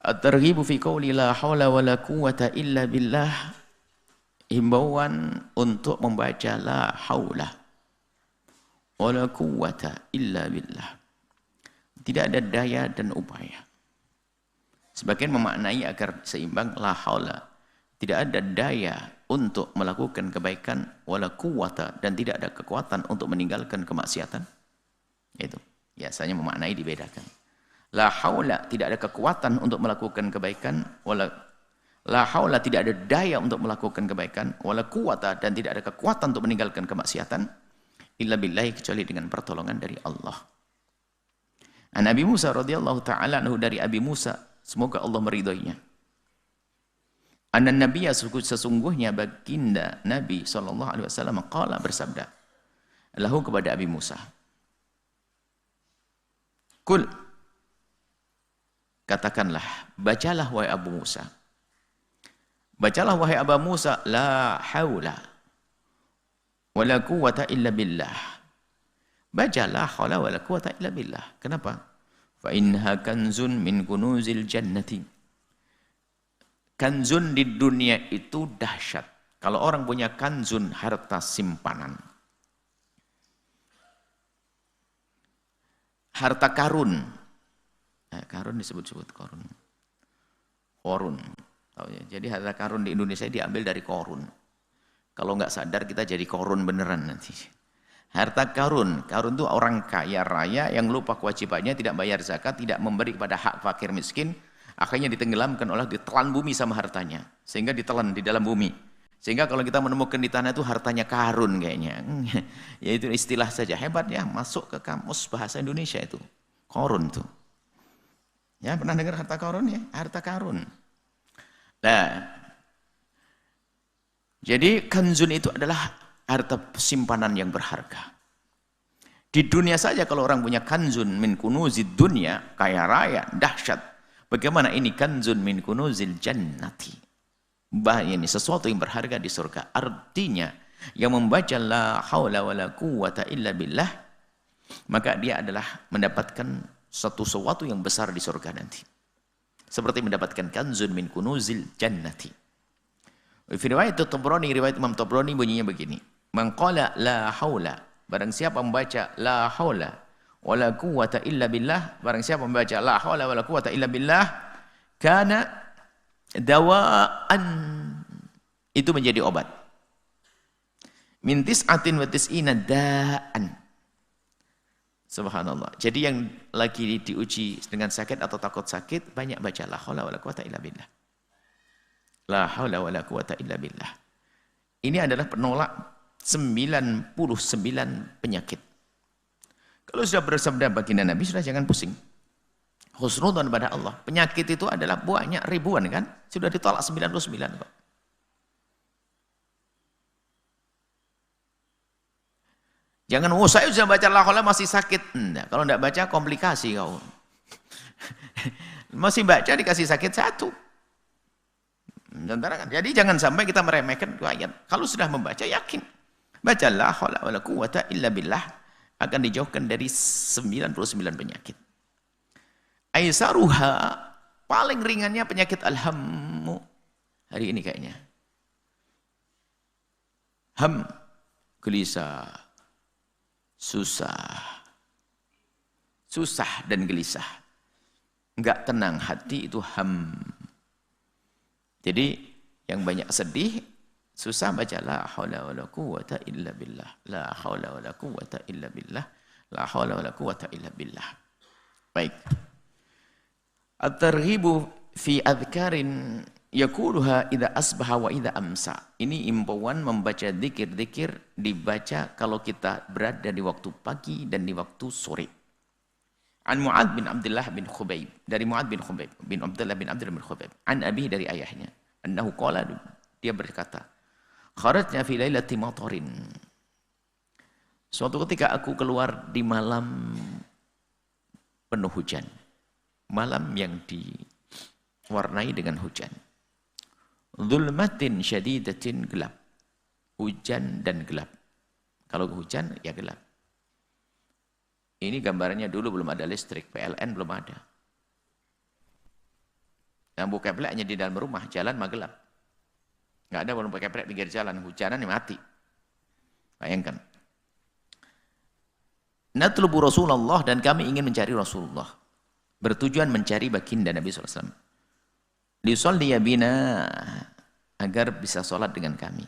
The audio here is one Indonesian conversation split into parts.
At-targhibu fi qouli la haula wala quwwata illa billah. Himbauan untuk membaca la haula wala quwwata illa billah. Tidak ada daya dan upaya. Sebagian memaknai agar seimbang la haula. Tidak ada daya untuk melakukan kebaikan wala quwwata, dan tidak ada kekuatan untuk meninggalkan kemaksiatan. Itu biasanya memaknai dibedakan. La haula, tidak ada kekuatan untuk melakukan kebaikan, la haula, tidak ada daya untuk melakukan kebaikan, wala quwwata, dan tidak ada kekuatan untuk meninggalkan kemaksiatan, illa billahi, kecuali dengan pertolongan dari Allah. An Abi Musa radhiyallahu ta'ala anhu, dari Abi Musa, semoga Allah meridhoinya. Anna nabiyya, sesungguhnya baginda Nabi SAW qala, bersabda lahu kepada Abi Musa, kul, katakanlah, bacalah wahai Abu Musa, bacalah wahai Abu Musa, la haula wala quwwata illa billah. Bacalah haula wala quwwata illa billah. Kenapa? Fa innaha kanzun min kunuzil jannati. Kanzun di dunia itu dahsyat. Kalau orang punya kanzun, harta simpanan, harta karun. Nah, karun disebut-sebut korun. Korun. Oh, ya. Jadi harta karun di Indonesia diambil dari korun. Kalau nggak sadar kita jadi korun beneran nanti. Harta karun. Karun itu orang kaya raya yang lupa kewajibannya, tidak bayar zakat, tidak memberi kepada hak fakir miskin. Akhirnya ditenggelamkan oleh, ditelan bumi sama hartanya. Sehingga ditelan di dalam bumi. Sehingga kalau kita menemukan di tanah itu hartanya karun kayaknya. Ya itu istilah saja. Hebat ya, masuk ke kamus bahasa Indonesia itu. Korun tuh. Ya, pernah dengar harta karun ya? Harta karun. Nah, jadi kanzun itu adalah harta simpanan yang berharga. Di dunia saja kalau orang punya kanzun min kunuzid dunya, kaya raya, dahsyat. Bagaimana ini kanzun min kunuzil jannati? Ini sesuatu yang berharga di surga. Artinya, yang membaca la haula wala quwwata illa billah, maka dia adalah mendapatkan sesuatu yang besar di surga nanti. Seperti mendapatkan kanzun min kunuzil jannati. Fi riwayat Tabrani, riwayat Imam Tabrani bunyinya begini. Man qala la haula, barang siapa membaca la haula wala quwwata illa billah, barang siapa membaca la haula wala quwwata illa billah, kana dawaan, itu menjadi obat. Min tis'atin wa tis'ina da'an. Subhanallah. Jadi yang lagi diuji dengan sakit atau takut sakit, banyak baca la haula wala quwwata illa billah. La haula wala quwwata illa billah. Ini adalah penolak 99 penyakit. Kalau sudah bersabda baginda Nabi, sudah jangan pusing. Husnudzon pada Allah. Penyakit itu adalah banyak, ribuan kan? Sudah ditolak 99 kok. Jangan, oh saya sudah baca la haula masih sakit. Enggak, kalau enggak baca komplikasi kau. Masih baca dikasih sakit satu. Jadi jangan sampai kita meremehkan dua ayat. Kalau sudah membaca, yakin. Baca la haula wala quwwata illa billah, akan dijauhkan dari 99 penyakit. Aisaruha, paling ringannya penyakit alhammu. Hari ini kayaknya. Ham, gelisah, susah dan gelisah, enggak tenang hati, itu ham. Jadi yang banyak sedih, susah, baca la haula wala quwwata illa billah, la haula wala quwwata illa billah, la haula wala quwwata illa billah. Baik. At-targhibu fi adhkarin yaquluha idza asbaha wa idza amsa. Ini imbauan membaca zikir-zikir, dibaca kalau kita berada di waktu pagi dan di waktu sore. An Mu'adz bin Abdullah bin Khubayb, dari Mu'adz bin Khubayb bin Abdullah bin Khubayb, an abi, dari ayahnya, annahu qala, dia berkata, kharajna fi lailati matarin. Suatu ketika aku keluar di malam penuh hujan. Malam yang diwarnai dengan hujan. Zulmatin syadidatin, gelap. Hujan dan gelap. Kalau hujan ya gelap. Ini gambarannya dulu belum ada listrik, PLN belum ada. Lampu kepleknya di dalam rumah, jalan mah gelap. Nggak ada lampu keplek pinggir jalan, hujanan ya mati. Bayangkan. Natlubu Rasulullah, dan kami ingin mencari Rasulullah. Bertujuan mencari baginda Nabi SAW. Liusolliya bina, agar bisa sholat dengan kami.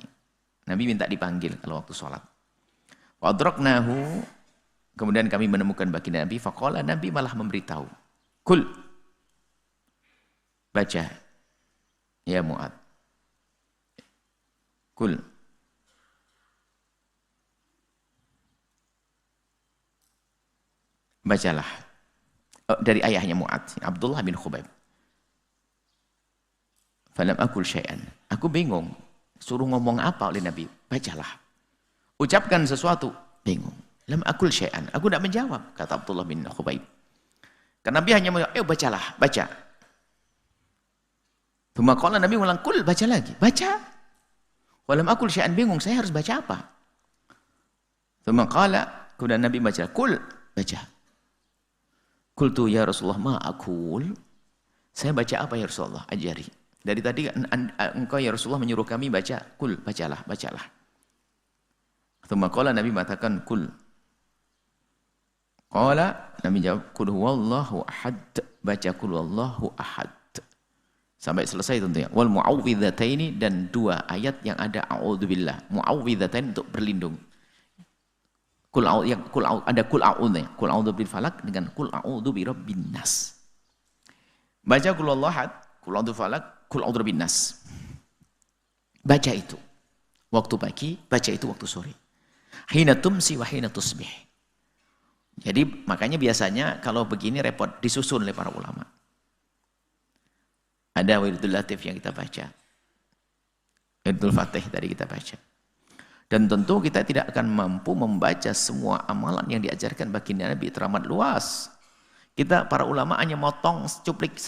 Nabi minta dipanggil kalau waktu sholat. Fadraknahu, kemudian kami menemukan baginda Nabi. Faqala, Nabi malah memberitahu. Kul, baca. Ya Mu'ad. Kul. Bacalah. Dari ayahnya Mu'ad, Abdullah bin Khubayb. Falam akul syai'an. Aku bingung. Suruh ngomong apa oleh Nabi? Bacalah. Ucapkan sesuatu. Bingung. Lam akul syai'an. Aku tidak menjawab, kata Abdullah bin Khubayb. Karena Nabi hanya menjawab, bacalah, baca. Pemakalan Nabi ulang, kul, baca lagi. Baca. Walam akul syai'an, bingung. Saya harus baca apa? Pemakalan, kemudian Nabi baca, kul, baca. Qultu ya Rasulullah ma aqul. Saya baca apa ya Rasulullah? Ajari. Dari tadi engkau ya Rasulullah menyuruh kami baca, kul, bacalah, bacalah. Tsumma qala, Nabi mengatakan kul. Qala, Nabi jawab kul huwallahu ahad. Baca kul huwallahu ahad. Sampai selesai tentunya. Wal mu'awwidhataini, dan 2 ayat yang ada a'udzubillah. Mu'awwidhataini untuk berlindung. Ada kul a'udzu bil falak dengan kul a'udzu bi rabbin nas. Baca kul huwallahu ahad, kul a'udzu falak, kul a'udzu bin nas. Baca itu waktu pagi, baca itu waktu sore. Hina tumsi wa hina tusbih. Jadi makanya biasanya kalau begini repot, disusun oleh para ulama. Ada wiridul latif yang kita baca. Wiridul fatih tadi kita baca. Dan tentu kita tidak akan mampu membaca semua amalan yang diajarkan baginda Nabi, teramat luas. Kita para ulama hanya motong secuplik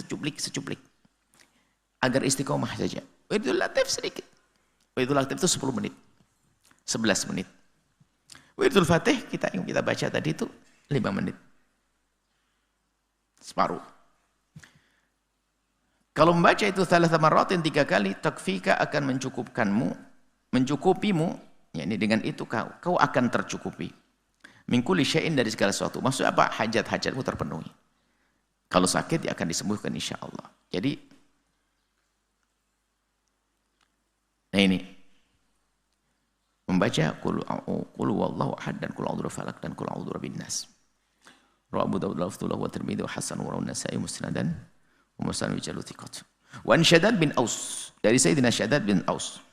agar istiqomah saja. Wiridul latif sedikit. Wiridul latif itu 10 menit. 11 menit. Wiridul fatih yang kita baca tadi itu 5 menit. Separuh. Kalau membaca itu thalatha marratin 3 kali, takfika akan mencukupimu. Ya, ini dengan itu kau akan tercukupi. Min kulli syai'in, dari segala sesuatu. Maksudnya apa? Hajat-hajatmu terpenuhi. Kalau sakit, ya akan disembuhkan insya Allah. Jadi, nah ini. Membaca qul huwallahu ahad dan qul a'udzu falaq dan qul a'udzu birabbin nas. Rawahu Abu Dawud wa Tirmidzi wa hasan wa Nasa'i musnadan wa musnad bi jalul thiqat. Wa an Shaddad bin Aus, dari Sayyidina Shaddad bin Aus.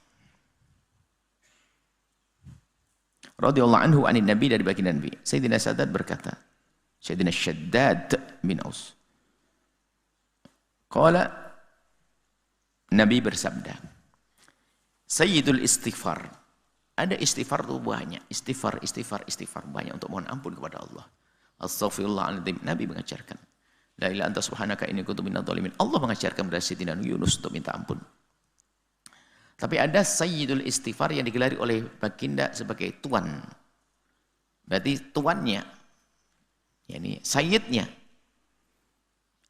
Radhiyallahu anhu anin Nabi, dari baginda Nabi. Sayyidina Shaddad berkata, Sayyidina Shaddad bin Aus. Qala, Nabi bersabda, Sayyidul istighfar. Ada istighfar itu banyak. Istighfar banyak untuk mohon ampun kepada Allah. Astaghfirullahaladzim. Nabi mengajarkan. La ilaha anta subhanaka inni kuntu minadh dhalimin. Allah mengajarkan kepada Sayyidina Yunus untuk minta ampun. Tapi ada Sayyidul Istighfar yang digelari oleh baginda sebagai tuan. Berarti tuannya, yakni sayyidnya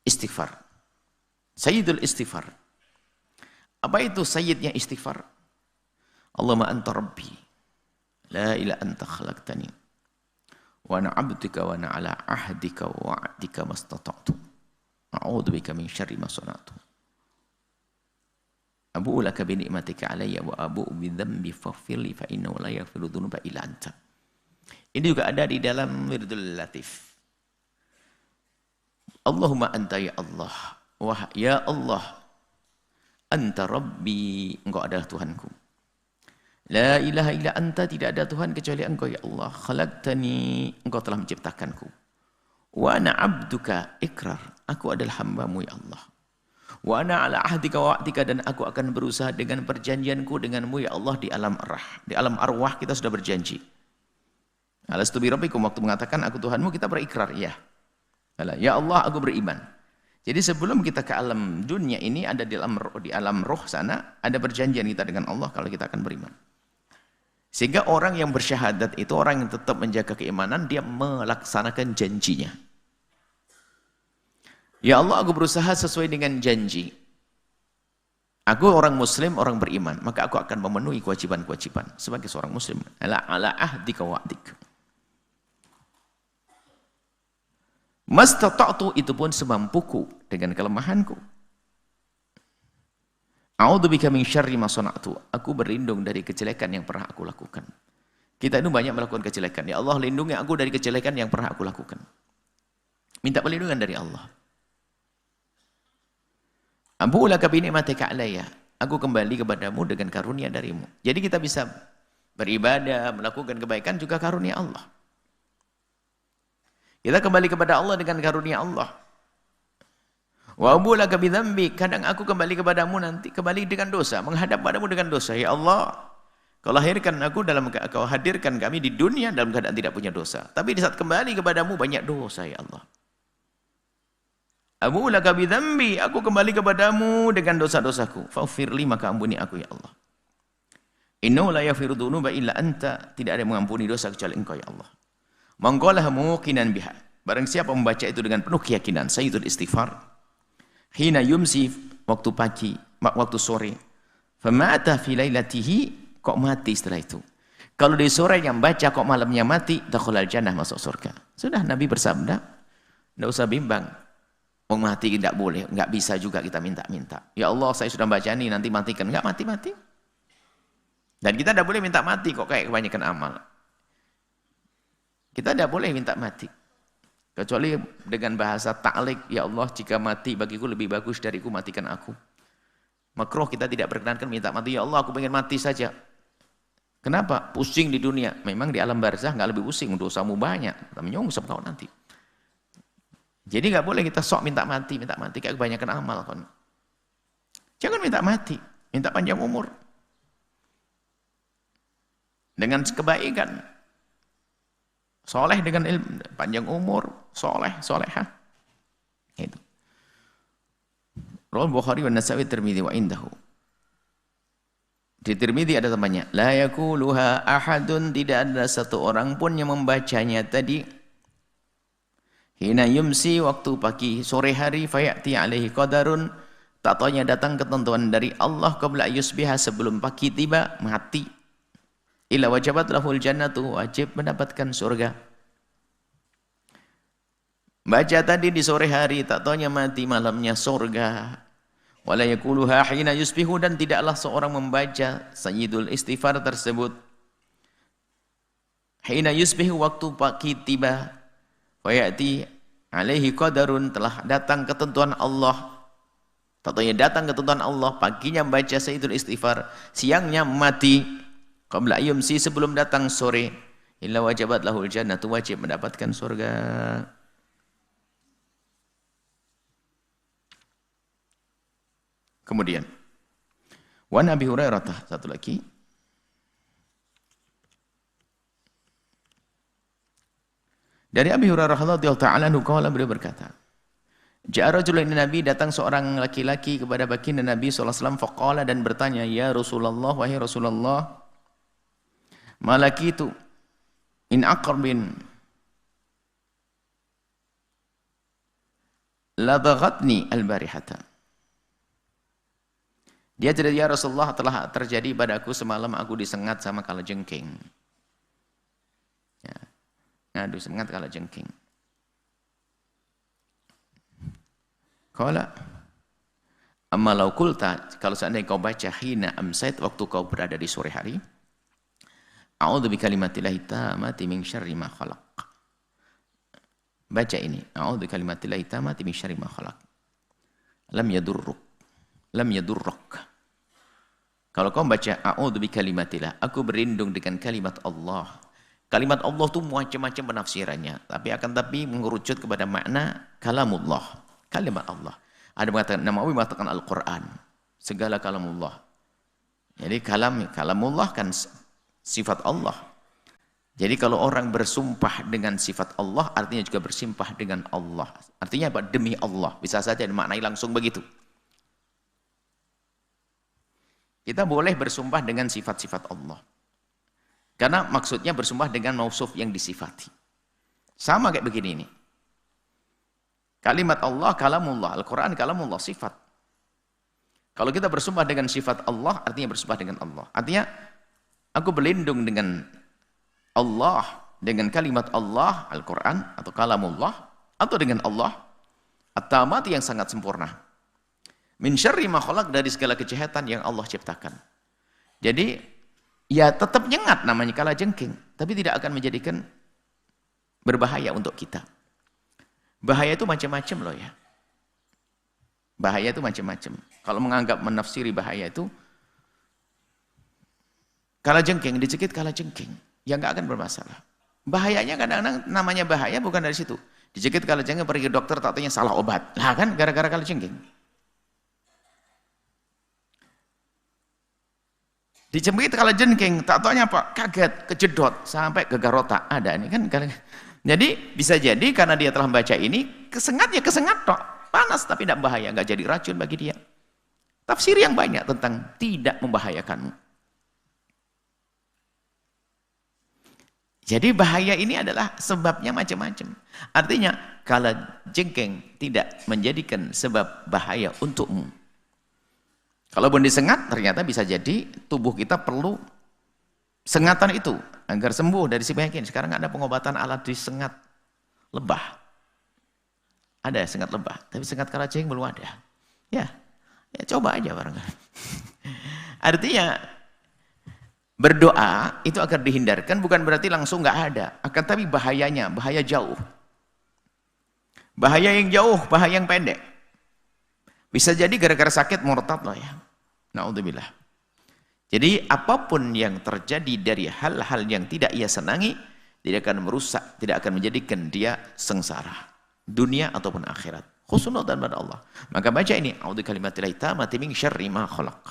istighfar. Sayyidul Istighfar. Apa itu sayyidnya istighfar? Allahumma anta rabbi, la ilaha anta khalaqtani, wa ana abduka wa ana ala ahdika wa wa'dika mastata'tu. A'udzu bika min syarri ma sana'tu. Abu'u laka bi ni'matika alayya wa abu'u bi dzambi faghfirli fa innahu la yaghfiru dzunuba illa anta. Ini juga ada di dalam wiridul latif. Allahumma anta ya Allah, wah ya Allah, anta rabbi, engkau adalah Tuhanku. La ilaha illa anta, tidak ada Tuhan kecuali engkau ya Allah. Khalaqtani, engkau telah menciptakanku. Wa ana abduka, ikrar, aku adalah hambamu ya Allah. Wa ana ala ahdika wa wa'dika, dan aku akan berusaha dengan perjanjianku denganmu ya Allah di alam arwah. Di alam arwah kita sudah berjanji. Alastu bi rabbikum, waktu mengatakan aku Tuhanmu kita berikrar, ya. Ya Allah, aku beriman. Jadi sebelum kita ke alam dunia ini, ada di alam roh sana ada perjanjian kita dengan Allah kalau kita akan beriman. Sehingga orang yang bersyahadat itu orang yang tetap menjaga keimanan, dia melaksanakan janjinya. Ya Allah, aku berusaha sesuai dengan janji. Aku orang muslim, orang beriman, maka aku akan memenuhi kewajiban-kewajiban sebagai seorang muslim. Ala ahdika wa'dik. Mastata'tu, itu pun semampuku dengan kelemahanku. A'udzubika min syarri ma sana'tu. Aku berlindung dari kejelekan yang pernah aku lakukan. Kita itu banyak melakukan kejelekan. Ya Allah, lindungi aku dari kejelekan yang pernah aku lakukan. Minta perlindungan dari Allah. Abu laka bi ni'matika alayya. Aku kembali kepadamu dengan karunia darimu. Jadi kita bisa beribadah, melakukan kebaikan juga karunia Allah. Kita kembali kepada Allah dengan karunia Allah. Wa abu laka bi dzambi. Kadang aku kembali kepadamu nanti kembali dengan dosa, menghadap padamu dengan dosa. Ya Allah, kau lahirkan aku kau hadirkan kami di dunia dalam keadaan tidak punya dosa. Tapi di saat kembali kepadamu banyak dosa, ya Allah. Abu laka bi dzambi, aku kembali kepadamu dengan dosa-dosaku. Faghfirli, maka ampuni aku ya Allah. Innahu la yaghfiru dzunuba illa anta, tidak ada yang mengampuni dosa kecuali Engkau ya Allah. Man qalaha muqinan biha, barang siapa membaca itu dengan penuh keyakinan, sayyidul istighfar. Hina yumsi, waktu pagi, waktu sore. Famata fi lailatihi, kok mati setelah itu. Kalau di sore yang baca kok malamnya mati, dakhalal jannah, masuk surga. Sudah Nabi bersabda, enggak usah bimbang. Orang mati tidak boleh, enggak bisa juga kita minta-minta. Ya Allah, saya sudah baca ini, nanti matikan. Enggak mati-mati. Dan kita tidak boleh minta mati kok kayak kebanyakan amal. Kita tidak boleh minta mati. Kecuali dengan bahasa ta'liq, ya Allah, jika mati bagiku lebih bagus dariku, matikan aku. Makruh, kita tidak berkenankan minta mati. Ya Allah, aku pengen mati saja. Kenapa? Pusing di dunia. Memang di alam barzah enggak lebih pusing, dosamu banyak. Menyongsep kau nanti. Jadi nggak boleh kita sok minta mati kayak kebanyakan amal kan. Jangan minta mati, minta panjang umur. Dengan kebaikan. Soleh dengan ilmu, panjang umur, solehah. Itu. Rawal Bukhari wa Nasa'i Tirmidzi wa indahu. Di Tirmidzi ada temannya, la yaquluha ahadun, tidak ada satu orang pun yang membacanya tadi. Hina yumsi, waktu pagi sore hari, fayati alaihi qadarun, tak taunya datang ketentuan dari Allah qabla yusbiha, sebelum pagi tiba mati. Illa wajabat lahul jannatu, wajib mendapatkan surga. Baca tadi di sore hari, tak taunya mati malamnya surga. Wala yaquluha hina yusbihu, dan tidaklah seorang membaca sayyidul istighfar tersebut. Hina yusbihu, waktu pagi tiba. Wayati alaihi qadarun, telah datang ketentuan Allah. Tentunya datang ketentuan Allah, paginya baca sayyidul istighfar, siangnya mati. Qabla yumsi, sebelum datang sore. Illa wajabat lahul jannatu, wajib mendapatkan surga. Kemudian wa Nabi Hurairah, satu lagi. Dari Abi Hurairah radhiyallahu ta'ala anhu, beliau berkata, ja'a rajulun ila Nabi, datang seorang laki-laki kepada baginda Nabi sallallahu alaihi wasallam, faqala, dan bertanya, ya Rasulullah, wahai Rasulullah, malakitu in aqrabin ladaghatni al-barihata. Dia cerita, ya Rasulullah, telah terjadi padaku semalam aku disengat sama kalajengking. Ya. Ngadu semangat kalau jengking. Qala amma law qulta, kalau seandainya kau baca hina amsait, waktu kau berada di sore hari, a'udzu bi kalimatillahi tammati min syarri ma khalaq. Baca ini, a'udzu bi kalimatillahi tammati min syarri ma khalaq. Lam yadurruk. Kalau kau baca a'udzu bi kalimatillah, aku berlindung dengan kalimat Allah. Kalimat Allah itu macam-macam penafsirannya, tapi mengerucut kepada makna kalamullah, kalimat Allah. Ada mengatakan, Nawawi mengatakan Al-Quran, segala kalamullah. Jadi kalamullah kan sifat Allah. Jadi kalau orang bersumpah dengan sifat Allah, artinya juga bersumpah dengan Allah. Artinya apa? Demi Allah. Bisa saja dimaknai langsung begitu. Kita boleh bersumpah dengan sifat-sifat Allah. Karena maksudnya bersumpah dengan mausuf yang disifati. Sama kayak begini ini. Kalimat Allah, kalamullah. Al-Quran, kalamullah, sifat. Kalau kita bersumpah dengan sifat Allah, artinya bersumpah dengan Allah. Artinya, aku berlindung dengan Allah, dengan kalimat Allah, Al-Quran, atau kalamullah, atau dengan Allah, at-tamat yang sangat sempurna. Min syarri ma khalaq, dari segala kejahatan yang Allah ciptakan. Jadi, ya tetap nyengat namanya kalajengking, tapi tidak akan menjadikan berbahaya untuk kita. Bahaya itu macam-macam loh ya. Bahaya itu macam-macam. Kalau menganggap menafsiri bahaya itu, kalajengking, dicekik kalajengking, ya nggak akan bermasalah. Bahayanya kadang-kadang namanya bahaya bukan dari situ. Dicekik kalajengking, pergi ke dokter, tak tanya salah obat. Lah kan gara-gara kalajengking. Dicekik kalajengking, tak tanya apa, kaget, kejedot, sampai gegar otak. Ada ini kan. Jadi bisa jadi karena dia telah membaca ini, kesengat ya kesengat tok. Panas tapi tidak bahaya, nggak jadi racun bagi dia. Tafsir yang banyak tentang tidak membahayakanmu. Jadi bahaya ini adalah sebabnya macam-macam. Artinya kalajengking tidak menjadikan sebab bahaya untukmu. Kalaupun disengat, ternyata bisa jadi tubuh kita perlu sengatan itu agar sembuh dari si penyakit. Sekarang ada pengobatan alat disengat lebah. Ada sengat lebah, tapi sengat kalajengking belum ada. Ya coba aja barangkali. Artinya berdoa itu agar dihindarkan bukan berarti langsung nggak ada, akan tapi bahayanya, bahaya jauh. Bahaya yang jauh, bahaya yang pendek. Bisa jadi gara-gara sakit murtad loh ya. Naudzubillah. Jadi apapun yang terjadi dari hal-hal yang tidak ia senangi, tidak akan merusak, tidak akan menjadikan dia sengsara. Dunia ataupun akhirat. Khusnudzan pada Allah. Maka baca ini, a'udzu kalimatillahi tammati min syarri ma khalaq.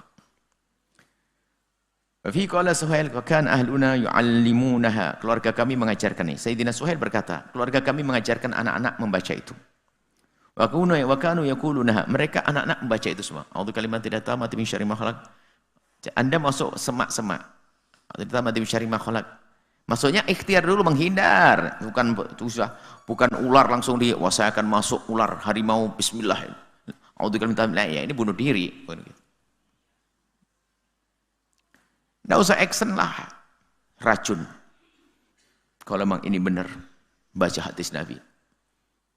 Wa fi qala Suhail wa kana ahluna yu'allimunaha. Keluarga kami mengajarkan ini. Sayyidina Suhail berkata, keluarga kami mengajarkan anak-anak membaca itu. Wa kanu yaqulunaha. Mereka anak-anak membaca itu semua. A'udzu kalimatillahi tammati min syarri ma khalaq. Anda masuk semak-semak. A'udzu tammati min syarri ma khalaq. Maksudnya ikhtiar dulu, menghindar, bukan ular langsung wah saya akan masuk ular harimau bismillah. Ya ini bunuh diri. Nggak usah action lah, racun. Kalau memang ini benar, baca hadis Nabi.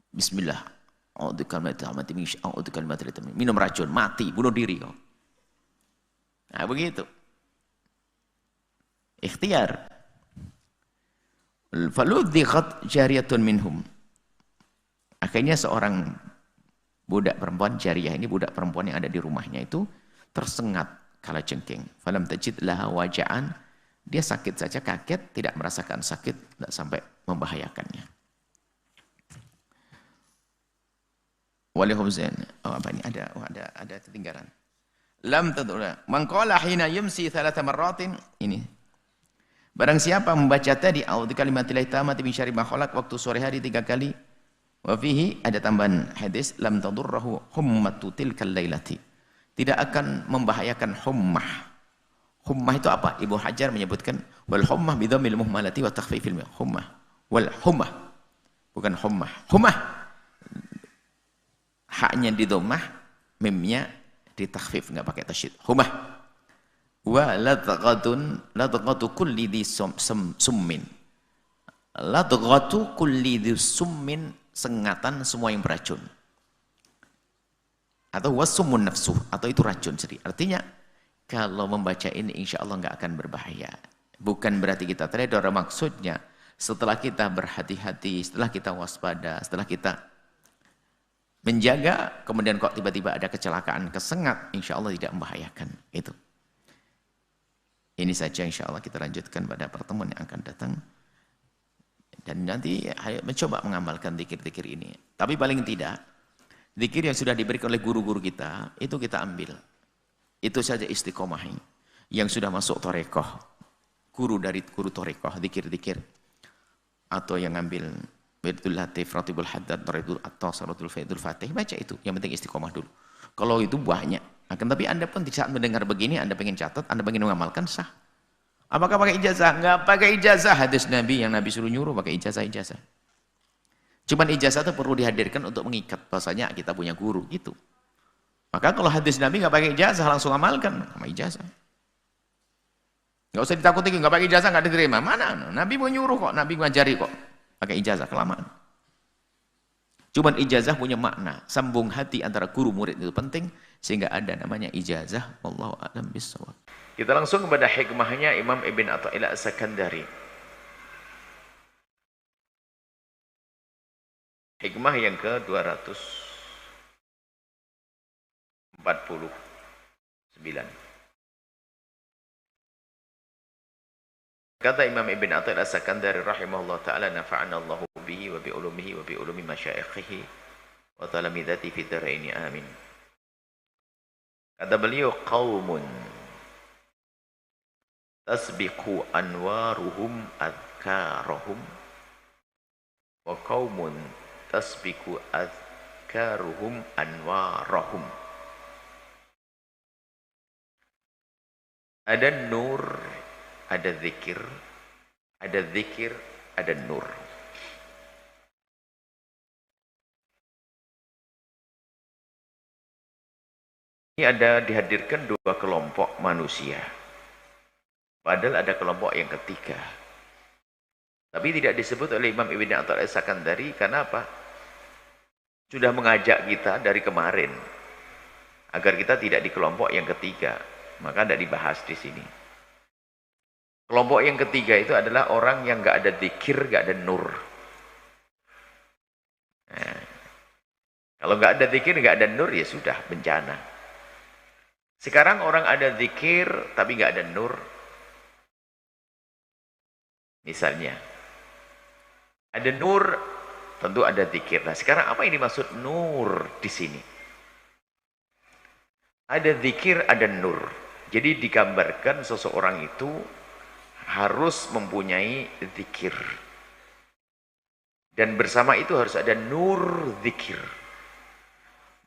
Bismillah. Minum racun, mati, bunuh diri kau. Nah begitu. Ikhtiar. Faludhiqat jariyatun minhum. Akhirnya seorang budak perempuan jariyah, ini budak perempuan yang ada di rumahnya itu tersengat kalajengking. Falam tajid laha waja'an. Dia sakit saja, kaget, tidak merasakan sakit, tidak sampai membahayakannya. Walihumzan. Oh apa ini ada ketinggalan. Lam tadula. Man qala hina yumsi thalatha marratin. Ini. Barang siapa membaca tadi a'udzu kalimatillahi tammati min syarri ma khalaq waktu sore hari 3 kali. Wa fihi ada tambahan hadis lam tadurruhu hummatu tilkal lailati. Tidak akan membahayakan hummah. Hummah itu apa? Ibnu Hajar menyebutkan wal hummah bi dhammil muhmalati wa takhfifil mim. Hummah. Wal hummah. Bukan hummah. Hummah. Haknya di dhammah, mimnya di takhfif, enggak pakai tasydid. Hummah. Wa ladghatu kulli dhi summin. Ladghatu kulli dhi summin, sengatan semua yang beracun. Atau wasummun nafsuh, atau itu racun sendiri. Artinya kalau membaca ini insya Allah nggak akan berbahaya. Bukan berarti kita teledor, maksudnya setelah kita berhati-hati, setelah kita waspada, setelah kita menjaga, kemudian kok tiba-tiba ada kecelakaan, kesengat, insya Allah tidak membahayakan. Itu. Ini saja insya Allah kita lanjutkan pada pertemuan yang akan datang. Dan nanti mencoba mengamalkan zikir-zikir ini. Tapi paling tidak, zikir yang sudah diberikan oleh guru-guru kita, itu kita ambil. Itu saja istiqomah yang sudah masuk torekoh. Guru dari guru torekoh, zikir-zikir. Atau yang ambil Wirdul Latif, Ratibul Haddad, Ratibul Attas, Ratibul Faidul Fatih, baca itu. Yang penting istiqomah dulu. Kalau itu banyak. Akan tapi Anda pun di saat mendengar begini, Anda pengen catat, Anda pengen mengamalkan, sah. Apakah pakai ijazah? Enggak pakai ijazah. Hadis Nabi yang Nabi suruh nyuruh pakai ijazah-ijazah. Cuman ijazah itu perlu dihadirkan untuk mengikat bahasanya kita punya guru, gitu. Maka kalau hadis Nabi nggak pakai ijazah, langsung amalkan sama ijazah. Nggak usah ditakuti, nggak pakai ijazah nggak diterima. Mana? Nabi mau nyuruh kok, Nabi ngajari kok. Pakai ijazah kelamaan. Cuman ijazah punya makna, sambung hati antara guru murid itu penting, sehingga ada namanya ijazah. Wallahu a'lam bishawab. Kita langsung kepada hikmahnya Imam Ibn Athaillah As-Sakandari. Hikmah yang ke-249. Kata Imam Ibn Athaillah As-Sakandari rahimahullah ta'ala, nafa'ana Allahu bihi wa bi ulumihi wa bi ulumi masyaikhihi wa talamidati fi dharaini amin. Kata beliau, qaumun tasbiqu anwaruhum adhkarahum wa qaumun tasbiqu adhkaruhum anwarahum. Ada nur, ada zikir, ada nur. Ini ada dihadirkan dua kelompok manusia. Padahal ada kelompok yang ketiga. Tapi tidak disebut oleh Imam Ibn Athaillah As-Sakandari karena apa? Sudah mengajak kita dari kemarin agar kita tidak di kelompok yang ketiga. Maka tidak dibahas di sini. Kelompok yang ketiga itu adalah orang yang nggak ada zikir, nggak ada nur. Nah, kalau nggak ada zikir, nggak ada nur, ya sudah bencana. Sekarang orang ada zikir tapi nggak ada nur. Misalnya, ada nur, tentu ada zikir. Nah, sekarang apa yang dimaksud nur di sini? Ada zikir, ada nur. Jadi digambarkan seseorang itu harus mempunyai zikir. Dan bersama itu harus ada nur zikir.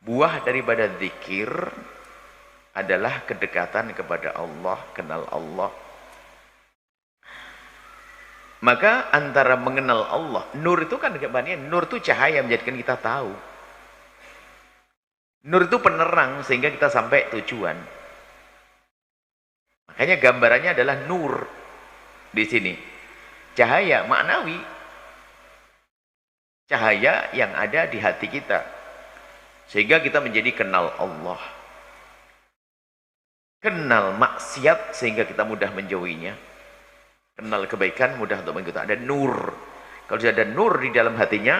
Buah daripada zikir adalah kedekatan kepada Allah, kenal Allah. Maka antara mengenal Allah, nur itu kan gambarnya, nur itu cahaya menjadikan kita tahu. Nur itu penerang sehingga kita sampai tujuan. Makanya gambarannya adalah nur di sini. Cahaya maknawi. Cahaya yang ada di hati kita. Sehingga kita menjadi kenal Allah. Kenal maksiat sehingga kita mudah menjauhinya. Kenal kebaikan mudah untuk mengikuti. Ada nur. Kalau sudah ada nur di dalam hatinya,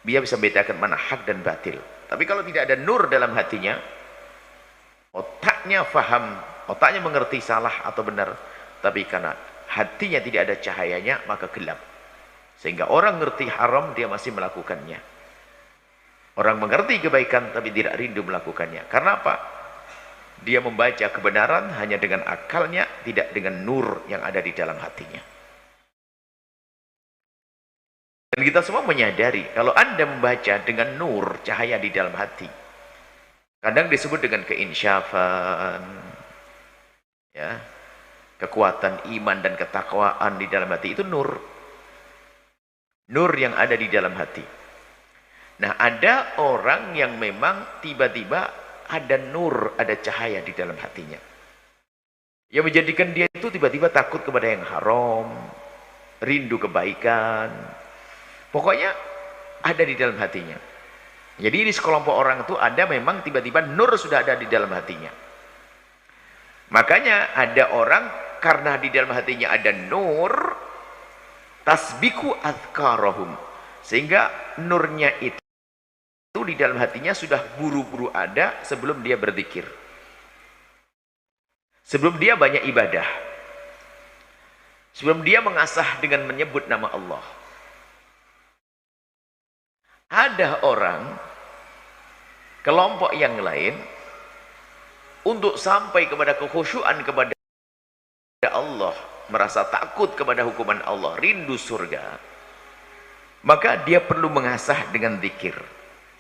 dia bisa membedakan mana hak dan batil. Tapi kalau tidak ada nur dalam hatinya, otaknya faham, otaknya mengerti salah atau benar, tapi karena hatinya tidak ada cahayanya, maka gelap. Sehingga orang ngerti haram, dia masih melakukannya. Orang mengerti kebaikan, tapi tidak rindu melakukannya. Karena apa? Dia membaca kebenaran hanya dengan akalnya, tidak dengan nur yang ada di dalam hatinya. Dan kita semua menyadari, kalau Anda membaca dengan nur, cahaya di dalam hati, kadang disebut dengan keinsyafan, ya, kekuatan iman dan ketakwaan di dalam hati, itu nur. Nur yang ada di dalam hati. Nah, ada orang yang memang tiba-tiba ada nur, ada cahaya di dalam hatinya. Yang menjadikan dia itu tiba-tiba takut kepada yang haram, rindu kebaikan. Pokoknya ada di dalam hatinya. Jadi di sekelompok orang itu ada memang tiba-tiba nur sudah ada di dalam hatinya. Makanya ada orang karena di dalam hatinya ada nur, tasbiku adhkarahum. Sehingga nurnya itu di dalam hatinya sudah buru-buru ada sebelum dia berzikir. Sebelum dia banyak ibadah. Sebelum dia mengasah dengan menyebut nama Allah. Ada orang, kelompok yang lain, untuk sampai kepada kekhusyuan kepada Allah, merasa takut kepada hukuman Allah, rindu surga, maka dia perlu mengasah dengan zikir.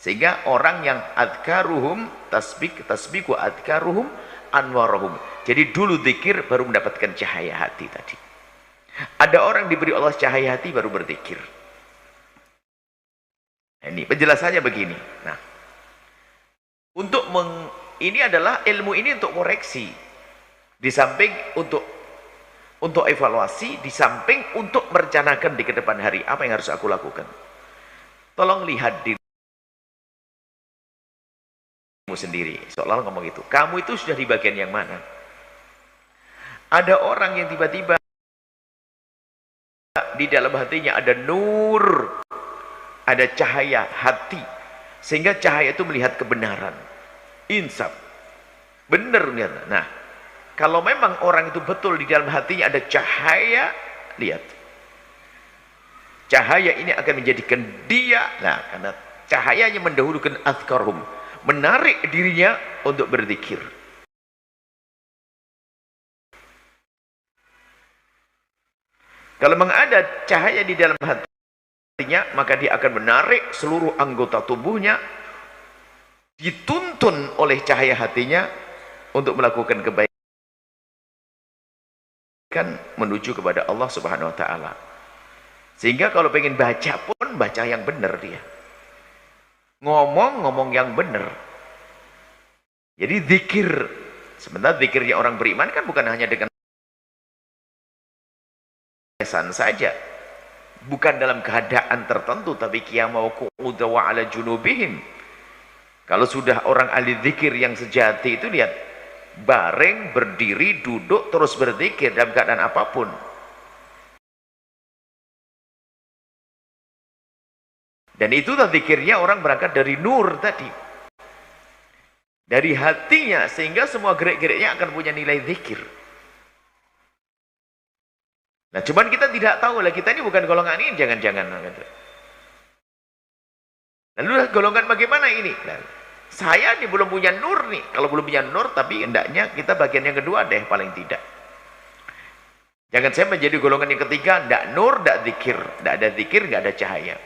Sehingga orang yang adkaruhum, tasbiku adkaruhum anwarahum. Jadi dulu zikir baru mendapatkan cahaya hati tadi. Ada orang diberi Allah cahaya hati baru berzikir. Ini penjelasannya begini. Nah, Untuk ini adalah ilmu ini untuk koreksi, di samping untuk evaluasi, di samping untuk merencanakan di kedepan hari apa yang harus aku lakukan. Tolong lihat dirimu sendiri, seolah-olah ngomong itu. Kamu itu sudah di bagian yang mana? Ada orang yang tiba-tiba di dalam hatinya ada nur, ada cahaya hati, sehingga cahaya itu melihat kebenaran, insaf, benar. Nah, kalau memang orang itu betul di dalam hatinya ada cahaya, lihat, cahaya ini akan menjadikan dia, nah, karena cahayanya mendahulukan azkarum, menarik dirinya untuk berzikir. Kalau memang ada cahaya di dalam hatinya, maka dia akan menarik seluruh anggota tubuhnya, dituntun oleh cahaya hatinya untuk melakukan kebaikan menuju kepada Allah Subhanahu wa taala. Sehingga kalau pengen baca pun baca yang benar dia. Ngomong yang benar. Jadi zikir, sebenarnya zikirnya orang beriman kan bukan hanya dengan lisan saja, bukan dalam keadaan tertentu, tapi qiyamah wa qu'uda wa ala junubihim. Kalau sudah orang ahli zikir yang sejati itu, lihat, bareng, berdiri, duduk, terus berzikir dalam keadaan apapun. Dan itulah zikirnya orang berangkat dari nur tadi, dari hatinya, sehingga semua gerak-geriknya akan punya nilai zikir. Nah, cuman kita tidak tahu lah, kita ini bukan golongan ini, jangan-jangan. Lalu golongan bagaimana ini? Nah, saya ini belum punya nur nih. Kalau belum punya nur, tapi hendaknya kita bagian yang kedua deh, paling tidak. Jangan saya menjadi golongan yang ketiga, ndak nur, ndak zikir. Ndak ada zikir, nggak ada cahaya.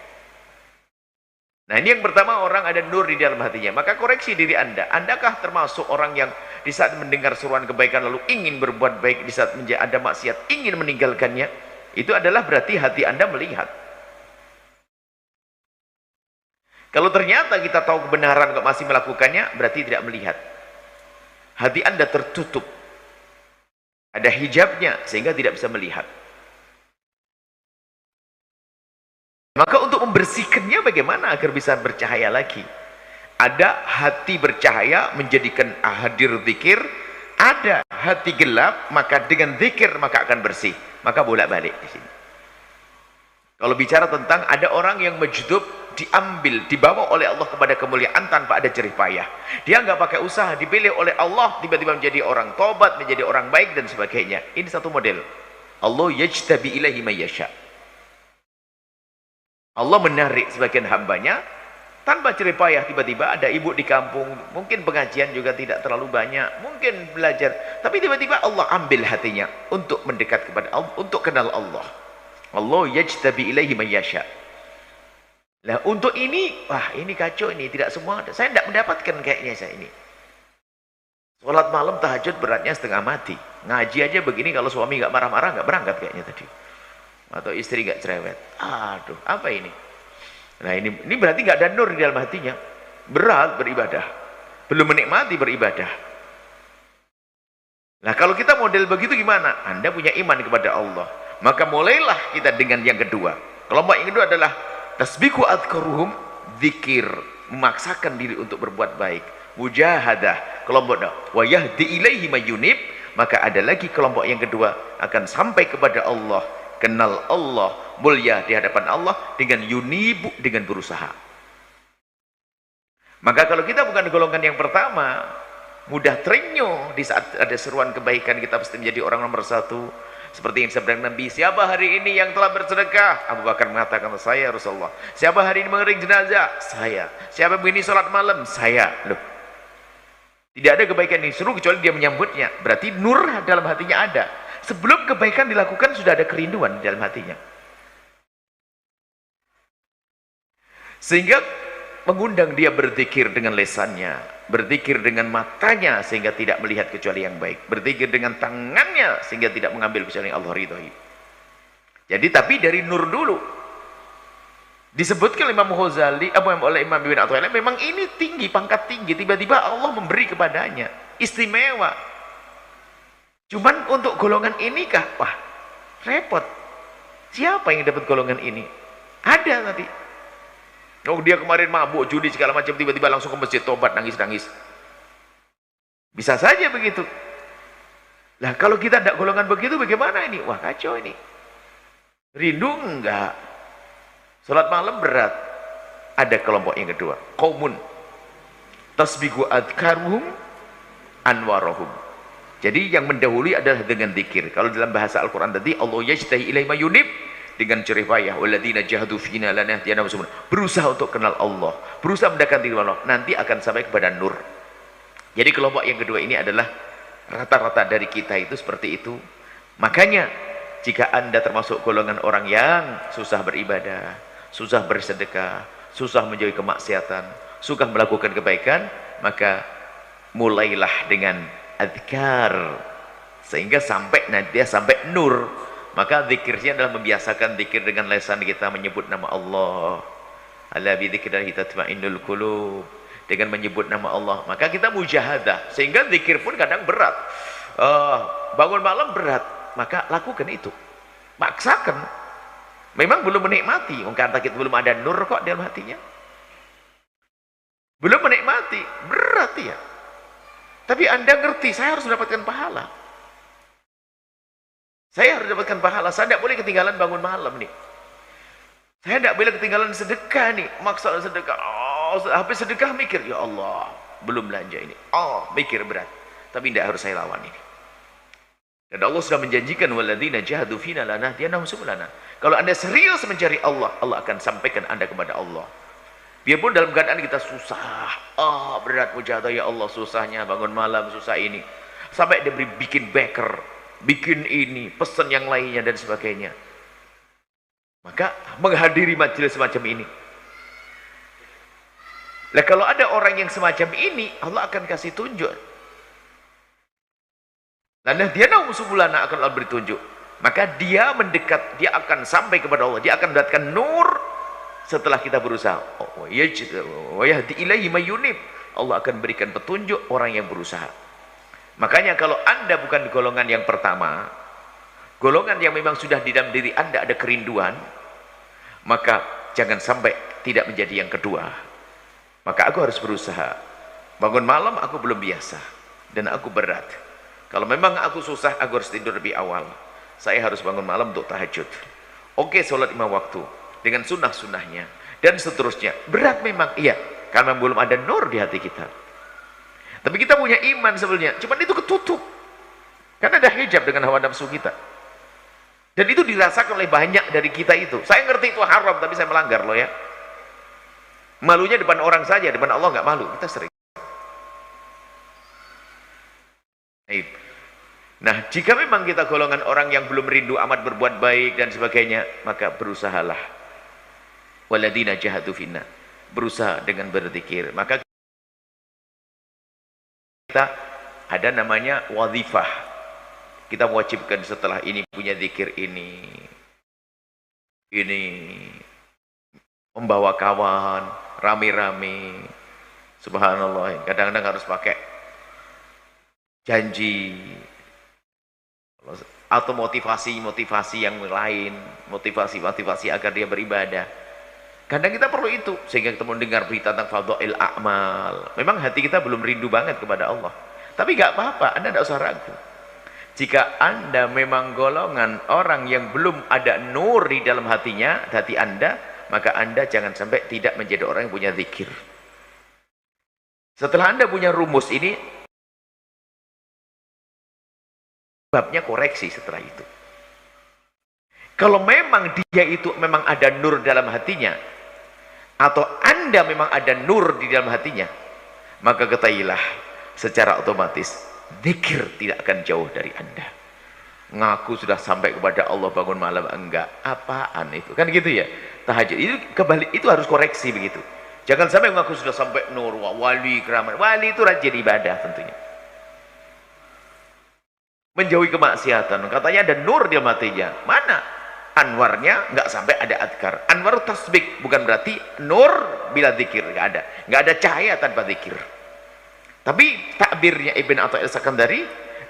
Nah, ini yang pertama, orang ada nur di dalam hatinya. Maka koreksi diri Anda. Andakah termasuk orang yang di saat mendengar seruan kebaikan lalu ingin berbuat baik, di saat ada maksiat ingin meninggalkannya? Itu adalah berarti hati Anda melihat. Kalau ternyata kita tahu kebenaran kok masih melakukannya, berarti tidak melihat. Hati Anda tertutup, ada hijabnya, sehingga tidak bisa melihat. Maka untuk membersihkannya bagaimana agar bisa bercahaya lagi? Ada hati bercahaya menjadikan hadir zikir, ada hati gelap, maka dengan zikir maka akan bersih. Maka bolak-balik di sini. Kalau bicara tentang ada orang yang majdub, diambil, dibawa oleh Allah kepada kemuliaan tanpa ada jerih payah. Dia nggak pakai usaha, dipilih oleh Allah, tiba-tiba menjadi orang tobat, menjadi orang baik dan sebagainya. Ini satu model. Allah yajtabi ilaihi may yasha. Allah menarik sebagian hambanya tanpa jerih payah. Tiba-tiba ada ibu di kampung, mungkin pengajian juga tidak terlalu banyak, mungkin belajar, tapi tiba-tiba Allah ambil hatinya untuk mendekat kepada Allah, untuk kenal Allah. Allah yajtabi ilaihi may yasha. Nah, untuk ini, wah, ini kacau ini, tidak semua ada. Saya tidak mendapatkan kayaknya saya ini. Sholat malam tahajud beratnya setengah mati. Ngaji aja begini, kalau suami nggak marah-marah nggak berangkat kayaknya tadi. Atau istri nggak cerewet. Aduh, apa ini? Nah, ini berarti nggak ada nur di dalam hatinya. Berat beribadah, belum menikmati beribadah. Nah, kalau kita model begitu gimana? Anda punya iman kepada Allah, maka mulailah kita dengan yang kedua. Kelompok yang kedua adalah tasbiku adkaruhum, zikir, memaksakan diri untuk berbuat baik. Mujahadah, kelompok wa yahdi ilaihi mayunib, maka ada lagi kelompok yang kedua akan sampai kepada Allah, kenal Allah, mulia di hadapan Allah dengan yunibu, dengan berusaha. Maka kalau kita bukan golongan yang pertama, mudah terenyuh di saat ada seruan kebaikan, kita pasti menjadi orang nomor satu. Seperti yang disabdakan Nabi, siapa hari ini yang telah bersedekah? Abu Bakar mengatakan, saya Rasulullah. Siapa hari ini mengering jenazah? Saya. Siapa begini sholat malam? Saya. Loh, tidak ada kebaikan yang disuruh kecuali dia menyambutnya. Berarti nur dalam hatinya ada. Sebelum kebaikan dilakukan sudah ada kerinduan di dalam hatinya. Sehingga mengundang dia berzikir dengan lesannya, berzikir dengan matanya sehingga tidak melihat kecuali yang baik, berzikir dengan tangannya sehingga tidak mengambil kecuali yang Allah ridhoi. Jadi tapi dari nur dulu. Disebutkan Imam Ghazali oleh Imam Ibn Athaillah, memang ini tinggi, pangkat tinggi, tiba-tiba Allah memberi kepadanya, istimewa. Cuman untuk golongan ini kah? Wah, repot. Siapa yang dapat golongan ini? Ada tadi. Oh, dia kemarin mabuk, judi segala macam, tiba-tiba langsung ke masjid tobat, nangis-nangis. Bisa saja begitu. Nah, kalau kita tidak golongan begitu, bagaimana ini? Wah, kacau ini. Rindu enggak. Salat malam berat. Ada kelompok yang kedua, qaumun tasbiqu adkaruhum anwarohum. Jadi yang mendahului adalah dengan zikir. Kalau dalam bahasa Al-Quran tadi, Allah yajtahi ilaihi mayunib, dengan jerih payah, walladzina jahadu fina lanahdiyannahum subulana. Berusaha untuk kenal Allah, berusaha mendekati Allah, nanti akan sampai kepada nur. Jadi kelompok yang kedua ini adalah rata-rata dari kita itu seperti itu. Makanya jika Anda termasuk golongan orang yang susah beribadah, susah bersedekah, susah menjauhi kemaksiatan, suka melakukan kebaikan, maka mulailah dengan adzkar sehingga sampai nanti dia sampai nur. Maka zikirnya adalah membiasakan zikir dengan lisan kita, menyebut nama Allah. Ala bi dzikrillahi tatma'innul qulub. Dengan menyebut nama Allah, maka kita mujahadah, sehingga zikir pun kadang berat. Bangun malam berat, maka lakukan itu. Maksakan. Memang belum menikmati, mungkin kita belum ada nur kok dalam hatinya. Belum menikmati, berat ya. Tapi Anda ngerti, saya harus mendapatkan pahala. Saya harus dapatkan pahala. Saya tidak boleh ketinggalan bangun malam nih. Saya tidak boleh ketinggalan sedekah nih. Maksa sedekah. Habis sedekah mikir, ya Allah, belum belanja ini. Mikir berat. Tapi tidak harus saya lawan ini. Dan Allah sudah menjanjikan, walladzina jahadu fina lanahdiyannahum subulana. Kalau Anda serius mencari Allah, Allah akan sampaikan Anda kepada Allah. Biarpun dalam keadaan kita susah, berat mujahadah, ya Allah, susahnya bangun malam, susah ini. Sampai dia bikin baker, bikin ini, pesan yang lainnya dan sebagainya. Maka menghadiri majelis semacam ini. Nah, kalau ada orang yang semacam ini, Allah akan kasih tunjuk. Nah, dia subulana akan Allah beri tunjuk. Maka dia mendekat, dia akan sampai kepada Allah, dia akan mendapatkan nur setelah kita berusaha. Wa yahdi ilaihi mayunib. Allah akan berikan petunjuk orang yang berusaha. Makanya kalau Anda bukan di golongan yang pertama, golongan yang memang sudah di dalam diri Anda ada kerinduan, maka jangan sampai tidak menjadi yang kedua. Maka aku harus berusaha. Bangun malam aku belum biasa dan aku berat. Kalau memang aku susah, aku harus tidur lebih awal. Saya harus bangun malam untuk tahajud. Oke, sholat 5 waktu dengan sunnah-sunnahnya dan seterusnya. Berat memang, iya, karena belum ada nur di hati kita. Tapi kita punya iman sebenarnya, cuman itu ketutup karena ada hijab dengan hawa nafsu kita. Dan itu dirasakan oleh banyak dari kita itu. Saya ngerti itu haram, tapi saya melanggar loh ya. Malunya depan orang saja, depan Allah nggak malu. Kita sering. Nah, jika memang kita golongan orang yang belum rindu amat berbuat baik dan sebagainya, maka berusahalah. Walladzina jahadu finna. Berusaha dengan berzikir. Maka kita ada namanya wazifah. Kita mewajibkan setelah ini punya zikir ini. Membawa kawan, rame-rame. Subhanallah. Kadang-kadang harus pakai janji. Atau motivasi yang lain, motivasi agar dia beribadah. Kadang kita perlu itu sehingga kita mendengar berita tentang fadhail a'mal. Memang hati kita belum rindu banget kepada Allah, tapi gak apa-apa, Anda tidak usah ragu. Jika Anda memang golongan orang yang belum ada nur di dalam hatinya, hati Anda, maka Anda jangan sampai tidak menjadi orang yang punya zikir. Setelah Anda punya rumus ini, babnya koreksi setelah itu. Kalau memang dia itu memang ada nur dalam hatinya, atau Anda memang ada nur di dalam hatinya, maka ketahuilah secara otomatis zikir tidak akan jauh dari Anda. Ngaku sudah sampai kepada Allah bangun malam, enggak, apaan itu, kan gitu ya. Tahajud itu kebalik, itu harus koreksi begitu. Jangan sampai mengaku sudah sampai nur, wali, keramat. Wali itu rajin ibadah tentunya, menjauhi kemaksiatan. Katanya ada nur di hatinya. Mana? Anwarnya nggak sampai ada adkar. Anwar tasbih, bukan berarti nur bila zikir, nggak ada cahaya tanpa zikir. Tapi takbirnya Ibn Athaillah Sakandari,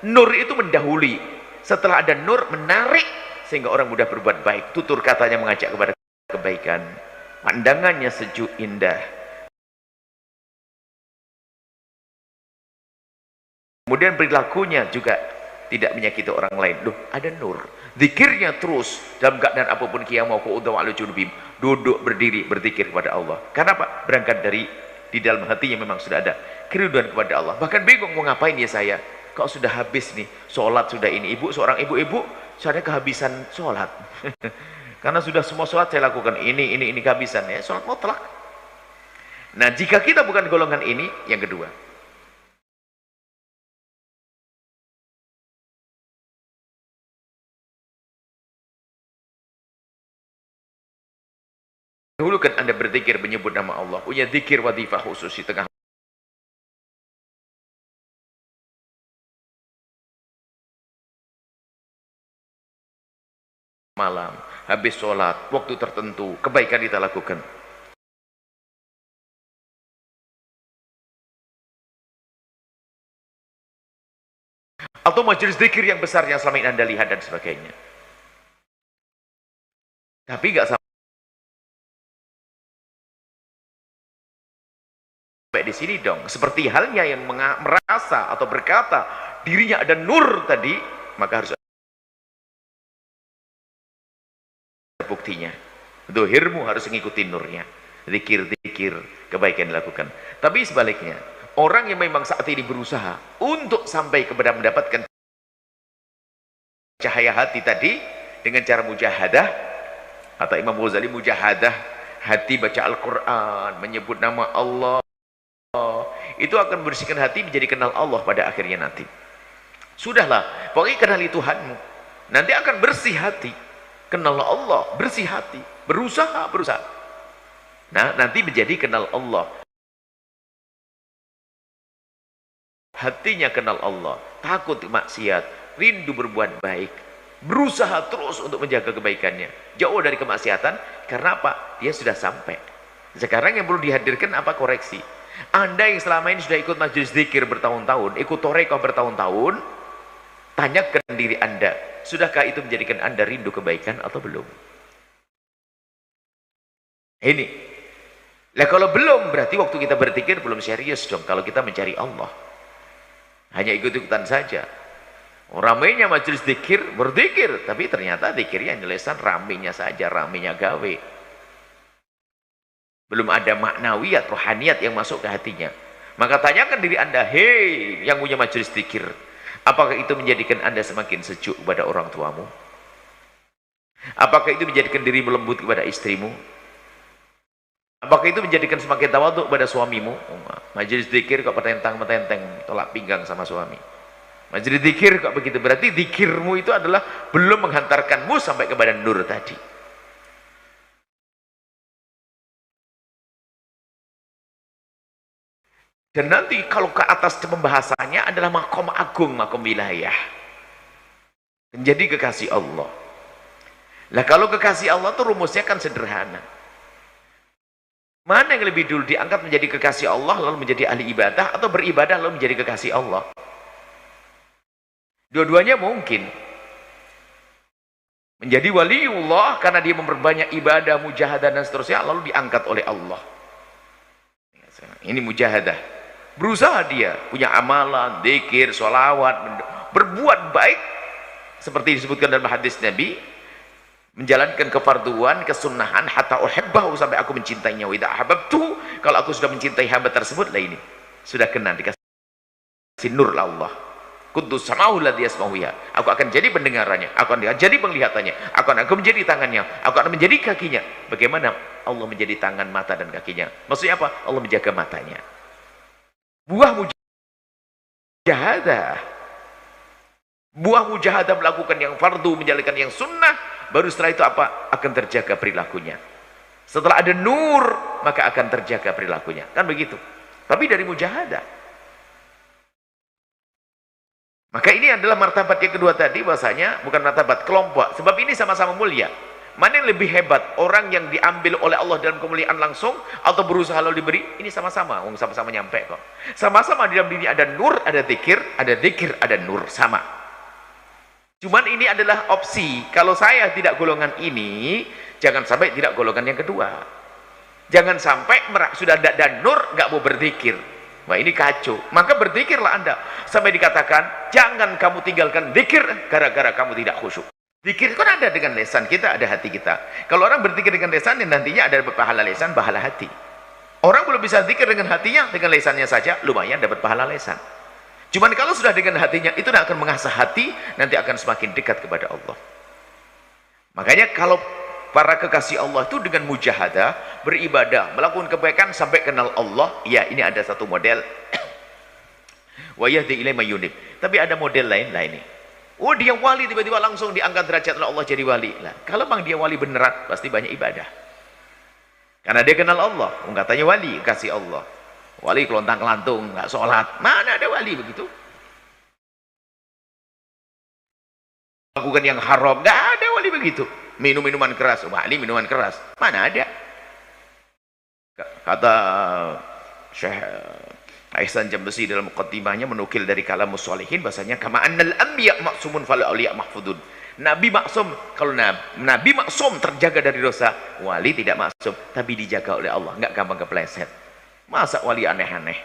nur itu mendahului. Setelah ada nur, menarik sehingga orang mudah berbuat baik. Tutur katanya mengajak kepada kebaikan, pandangannya sejuk indah, kemudian perilakunya juga tidak menyakiti orang lain. Loh, ada nur. Zikirnya terus dalam keadaan apapun, qiyamah qu'udan wa 'ala junubihim, duduk berdiri berzikir kepada Allah. Karena apa? Berangkat dari di dalam hatinya memang sudah ada kerinduan kepada Allah. Bahkan bingung mau ngapain ya saya, kok sudah habis nih sholat, sudah ini. Ibu, seorang ibu-ibu saya kehabisan sholat karena sudah semua sholat saya lakukan ini kehabisan ya, sholat mutlak. Nah, jika kita bukan golongan ini, yang kedua, dahulukan Anda berzikir menyebut nama Allah, punya zikir wadifah khusus di tengah malam, habis sholat, waktu tertentu, kebaikan kita lakukan. Atau majelis zikir yang besar yang selama ini Anda lihat dan sebagainya. Tapi nggak sampai di sini dong. Seperti halnya yang merasa atau berkata dirinya ada nur tadi, maka harus ada buktinya. Dohirmu harus mengikuti nurnya. Zikir-zikir kebaikan dilakukan. Tapi sebaliknya, orang yang memang saat ini berusaha untuk sampai kepada mendapatkan cahaya hati tadi dengan cara mujahadah, atau Imam Ghazali mujahadah hati, baca Al-Quran, menyebut nama Allah, itu akan membersihkan hati menjadi kenal Allah pada akhirnya nanti. Sudahlah, pokoknya kenali Tuhanmu, nanti akan bersih hati. Kenal Allah, bersih hati, berusaha. Nah, nanti menjadi kenal Allah. Hatinya kenal Allah, takut maksiat, rindu berbuat baik, berusaha terus untuk menjaga kebaikannya, jauh dari kemaksiatan. Karena apa? Dia sudah sampai. Sekarang yang perlu dihadirkan apa? Koreksi. Anda yang selama ini sudah ikut majelis zikir bertahun-tahun, ikut torekoh bertahun-tahun, tanyakan diri Anda, sudahkah itu menjadikan Anda rindu kebaikan atau belum? Ini. Lah kalau belum, berarti waktu kita berzikir belum serius dong. Kalau kita mencari Allah, hanya ikut-ikutan saja. Ramainya majelis zikir, berzikir, tapi ternyata zikirnya nyelesan ramainya saja, ramainya gawe. Belum ada maknawiyat, rohaniyat yang masuk ke hatinya. Maka tanyakan diri Anda, hei yang punya majelis zikir, apakah itu menjadikan Anda semakin sejuk kepada orang tuamu? Apakah itu menjadikan dirimu lembut kepada istrimu? Apakah itu menjadikan semakin tawaduk kepada suamimu? Majelis zikir kok petentang-petenteng, tolak pinggang sama suami. Majelis zikir kok begitu, berarti zikirmu itu adalah belum menghantarkanmu sampai kepada nur tadi. Dan nanti kalau ke atas pembahasannya adalah makom agung, makom wilayah, menjadi kekasih Allah. Lah kalau kekasih Allah itu rumusnya kan sederhana. Mana yang lebih dulu diangkat menjadi kekasih Allah lalu menjadi ahli ibadah, atau beribadah lalu menjadi kekasih Allah? Dua-duanya mungkin. Menjadi waliullah karena dia memperbanyak ibadah, mujahadah dan seterusnya, lalu diangkat oleh Allah. Ini mujahadah. Berusaha dia punya amalan, zikir, sholawat, berbuat baik seperti disebutkan dalam hadis Nabi, menjalankan kefarduan, kesunahan, hatta uhibbahu, sampai aku mencintainya. Wa idza ahbabtu, kalau aku sudah mencintai hamba tersebut, lah ini sudah kena dikasih nur Allah. Kuntu sama'u alladhi yasma'u bihi, aku akan jadi pendengarannya, aku akan jadi penglihatannya, aku akan menjadi tangannya, aku akan menjadi kakinya. Bagaimana Allah menjadi tangan, mata dan kakinya? Maksudnya apa? Allah menjaga matanya. Buah mujahadah, melakukan yang fardu, menjalankan yang sunnah, baru setelah itu apa? Akan terjaga perilakunya. Setelah ada nur, maka akan terjaga perilakunya, kan begitu. Tapi dari mujahadah. Maka ini adalah martabat yang kedua tadi, bahasanya bukan martabat kelompok, sebab ini sama-sama mulia. Mana yang lebih hebat? Orang yang diambil oleh Allah dalam kemuliaan langsung atau berusaha lalu diberi? Ini sama-sama, sama-sama nyampe kok. Sama-sama di dalam diri ada nur, ada zikir, ada nur, sama. Cuman ini adalah opsi. Kalau saya tidak golongan ini, jangan sampai tidak golongan yang kedua. Jangan sampai sudah ada nur, nggak mau berzikir. Wah, ini kacau. Maka berzikirlah Anda. Sampai dikatakan, jangan kamu tinggalkan zikir gara-gara kamu tidak khusyuk. Zikir kan ada dengan lisan kita, ada hati kita. Kalau orang berzikir dengan lisan, nantinya ada pahala lisan, pahala hati. Orang belum bisa zikir dengan hatinya, dengan lisannya saja, lumayan dapat pahala lisan. Cuman kalau sudah dengan hatinya, itu akan mengasah hati, nanti akan semakin dekat kepada Allah. Makanya kalau para kekasih Allah itu dengan mujahadah, beribadah, melakukan kebaikan sampai kenal Allah, ya ini ada satu model. Wa yahdi ilaihi may yunib. Tapi ada model lain nih. Oh, dia wali, tiba-tiba langsung diangkat derajat oleh Allah jadi wali. Nah, kalau bang dia wali beneran, pasti banyak ibadah. Karena dia kenal Allah. Katanya wali, kasih Allah. Wali kelontang-kelantung, nggak sholat. Mana ada wali begitu? Lakukan yang haram, nggak ada wali begitu. Minum minuman keras, wali minuman keras. Mana ada? Kata Syekh Ihsan Jambesi dalam muqaddimahnya menukil dari kalamus sholihin bahasanya kama annal anbiya ma'sumun fal awliya mahfudun. Nabi maksum, kalau nabi maksum terjaga dari dosa, wali tidak maksum tapi dijaga oleh Allah, enggak gampang kepleset. Masa wali aneh-aneh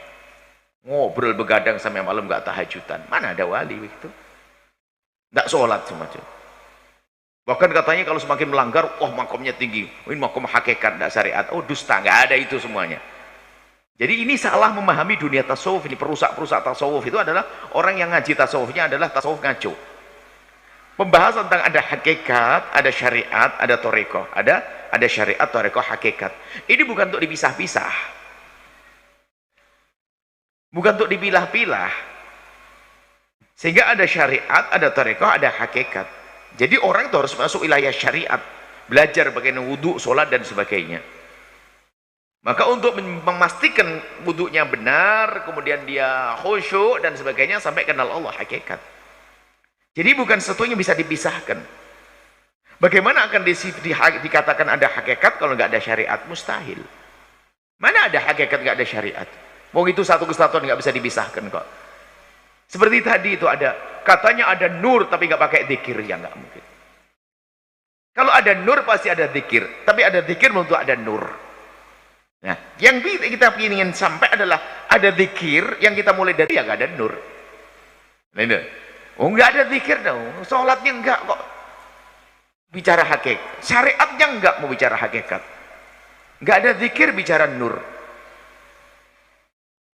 ngobrol begadang sampai malam enggak tahajudan? Mana ada wali begitu? Enggak sholat semacam. Bahkan katanya kalau semakin melanggar, makomnya tinggi, ini makom hakikat, enggak syariat. Dusta, enggak ada itu semuanya. Jadi ini salah memahami dunia tasawuf. Ini perusak-perusak tasawuf itu adalah orang yang ngaji tasawufnya adalah tasawuf ngaco. Pembahasan tentang ada hakikat, ada syariat, ada toreko, ada syariat, toreko, hakikat. Ini bukan untuk dipisah-pisah, bukan untuk dipilah-pilah. Sehingga ada syariat, ada toreko, ada hakikat. Jadi orang itu harus masuk wilayah syariat, belajar bagaimana wudhu, sholat dan sebagainya. Maka untuk memastikan wudhunya benar, kemudian dia khusyuk dan sebagainya sampai kenal Allah hakikat. Jadi bukan sesuatu yang bisa dipisahkan. Bagaimana akan dikatakan ada hakikat kalau nggak ada syariat? Mustahil. Mana ada hakikat nggak ada syariat? Mau itu satu kesatuan nggak bisa dipisahkan kok. Seperti tadi itu ada katanya ada nur tapi nggak pakai zikir, ya nggak mungkin. Kalau ada nur pasti ada zikir, tapi ada zikir untuk ada nur. Nah, yang kita ingin sampai adalah ada zikir yang kita mulai dari ya nggak ada nur. Nah, nggak ada zikir dong, sholatnya enggak kok. Bicara hakikat, syariatnya enggak mau bicara hakikat. Nggak ada zikir bicara nur.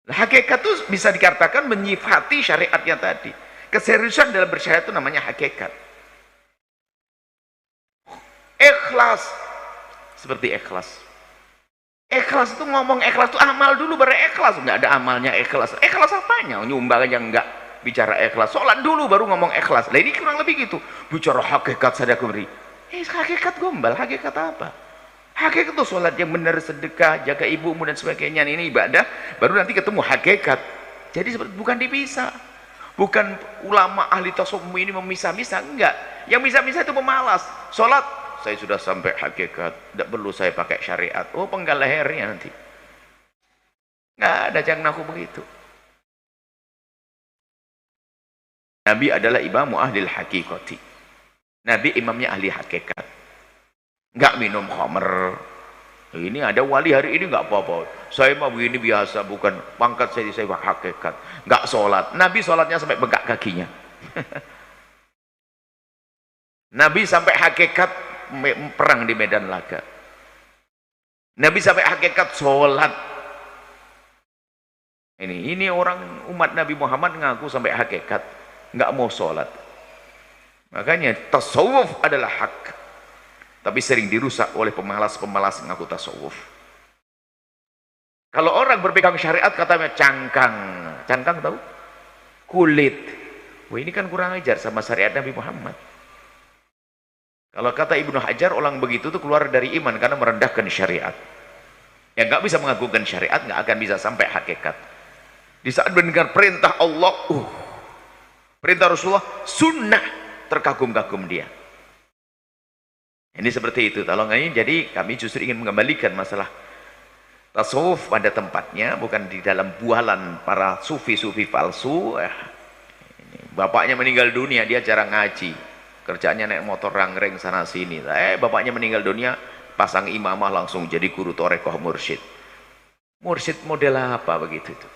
Nah, hakikat itu bisa dikatakan menyifati syariatnya tadi. Keseriusan dalam bersyariat itu namanya hakikat. Ikhlas, seperti ikhlas. Ikhlas itu ngomong ikhlas itu amal dulu baru ikhlas. Nggak ada amalnya ikhlas. Ikhlas apanya? Nyumbang aja enggak bicara ikhlas. Sholat dulu baru ngomong ikhlas. Nah, ini kurang lebih gitu. Bicara hakikat sadaqah beri. Hakikat gombal. Hakikat apa? Hakikat itu sholat yang benar, sedekah, jaga ibumu dan sebagainya. Ini ibadah. Baru nanti ketemu hakikat. Jadi bukan dipisah. Bukan ulama ahli tasawuf ini memisah-misah. Enggak. Yang misah-misah itu pemalas. Sholat saya sudah sampai hakikat, tidak perlu saya pakai syariat. Penggal lehernya nanti. Nggak ada, jangan aku begitu. Nabi adalah imamu ahli hakikati. Nabi imamnya ahli hakikat. Nggak minum khamr. Ini ada wali hari ini nggak apa-apa. Saya mau begini biasa, bukan pangkat saya hakikat. Nggak sholat. Nabi sholatnya sampai bengkak kakinya. Nabi sampai hakikat perang di medan laga. Nabi sampai hakikat sholat. Ini orang umat Nabi Muhammad ngaku sampai hakikat nggak mau sholat. Makanya tasawuf adalah hak, tapi sering dirusak oleh pemalas-pemalas ngaku tasawuf. Kalau orang berpegang syariat katanya cangkang tahu? Kulit. Wah, ini kan kurang ajar sama syariat Nabi Muhammad. Kalau kata Ibnu Hajar, orang begitu tuh keluar dari iman karena merendahkan syariat. Yang nggak bisa mengagungkan syariat nggak akan bisa sampai hakikat. Di saat mendengar perintah Allah, perintah Rasulullah, sunnah, terkagum-kagum dia. Ini seperti itu. Tolong ini, jadi kami justru ingin mengembalikan masalah tasawuf pada tempatnya, bukan di dalam bualan para sufi-sufi palsu. Bapaknya meninggal dunia, dia jarang ngaji, kerjanya naik motor rangreng sana sini. Bapaknya meninggal dunia, pasang imamah langsung jadi guru torekoh mursyid. Mursyid model apa begitu itu?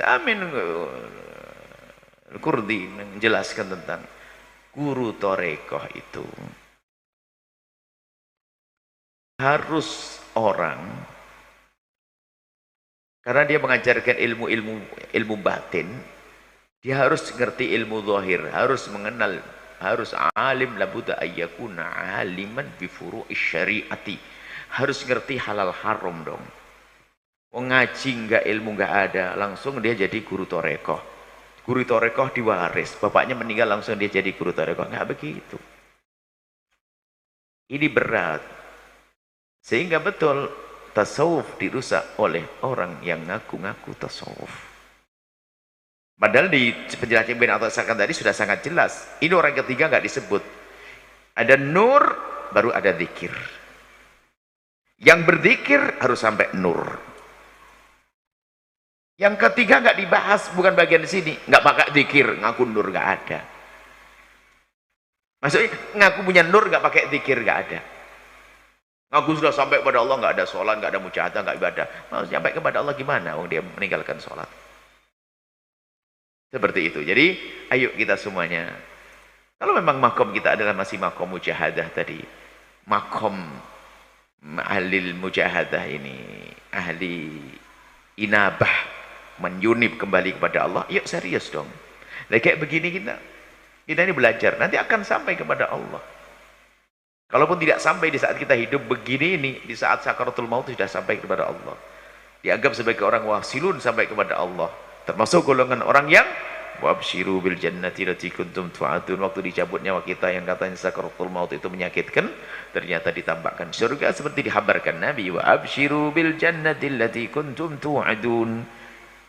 Amin Al-Qurdi menjelaskan tentang guru torekoh itu harus orang, karena dia mengajarkan ilmu batin, dia harus ngerti ilmu zahir, harus mengenal, harus alim, labuda ayyakuna aliman bi furu'is syariati, harus ngerti halal haram dong. Ngaji enggak, ilmu enggak ada, langsung dia jadi guru torekoh. Guru torekoh diwaris, bapaknya meninggal langsung dia jadi guru torekoh. Enggak begitu. Ini berat. Sehingga betul tasawuf dirusak oleh orang yang ngaku-ngaku tasawuf. Padahal di penjelasan Ibn Athaillah tadi sudah sangat jelas. Ini orang ketiga enggak disebut. Ada nur, baru ada zikir. Yang berzikir harus sampai nur. Yang ketiga nggak dibahas, bukan bagian di sini. Nggak pakai zikir, ngaku nur nggak ada. Maksudnya ngaku punya nur nggak pakai zikir nggak ada. Ngaku sudah sampai kepada Allah, nggak ada sholat, nggak ada mujahadah, nggak ibadah. Mau sampai kepada Allah gimana? Oh, dia meninggalkan sholat. Seperti itu. Jadi ayo kita semuanya. Kalau memang makom kita adalah masih makom mujahadah tadi, makom ahli mujahadah ini, ahli inabah, menyunib kembali kepada Allah, yuk serius dong. Nah, kayak begini kita ini belajar, nanti akan sampai kepada Allah. Kalaupun tidak sampai di saat kita hidup begini ini, di saat sakaratul maut sudah sampai kepada Allah. Dianggap sebagai orang wasilun sampai kepada Allah. Termasuk golongan orang yang wabshiru bil jannati lati kuntum tu'adun. Waktu dicabut nyawa kita yang katanya sakaratul maut itu menyakitkan, ternyata ditambahkan surga seperti dihabarkan Nabi, wa abshiru bil jannati lati kuntum tu'adun.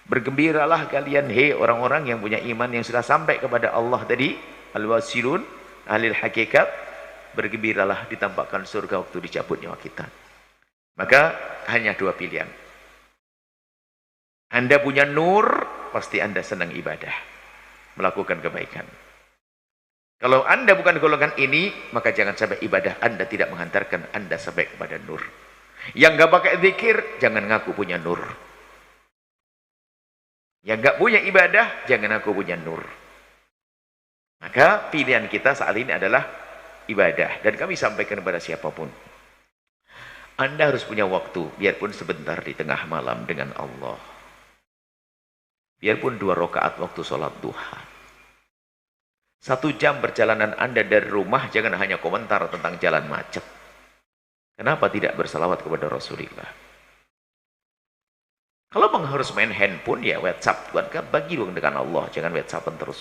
Bergembiralah kalian, hei orang-orang yang punya iman yang sudah sampai kepada Allah tadi, al-wasilun, ahli hakikat, bergembiralah ditampakkan surga waktu dicabut nyawa kita. Maka hanya dua pilihan. Anda punya nur, pasti Anda senang ibadah, melakukan kebaikan. Kalau Anda bukan golongan ini, maka jangan sampai ibadah Anda tidak menghantarkan Anda sampai kepada nur. Yang gak pakai zikir, jangan ngaku punya nur. Yang gak punya ibadah, jangan aku punya nur. Maka pilihan kita saat ini adalah ibadah. Dan kami sampaikan kepada siapapun, Anda harus punya waktu, biarpun sebentar di tengah malam dengan Allah. Biarpun 2 rakaat waktu sholat duha. 1 jam perjalanan Anda dari rumah, jangan hanya komentar tentang jalan macet. Kenapa tidak bersalawat kepada Rasulullah? Kalau harus main handphone, ya WhatsApp, bagi dong dengan Allah, jangan WhatsAppan terus.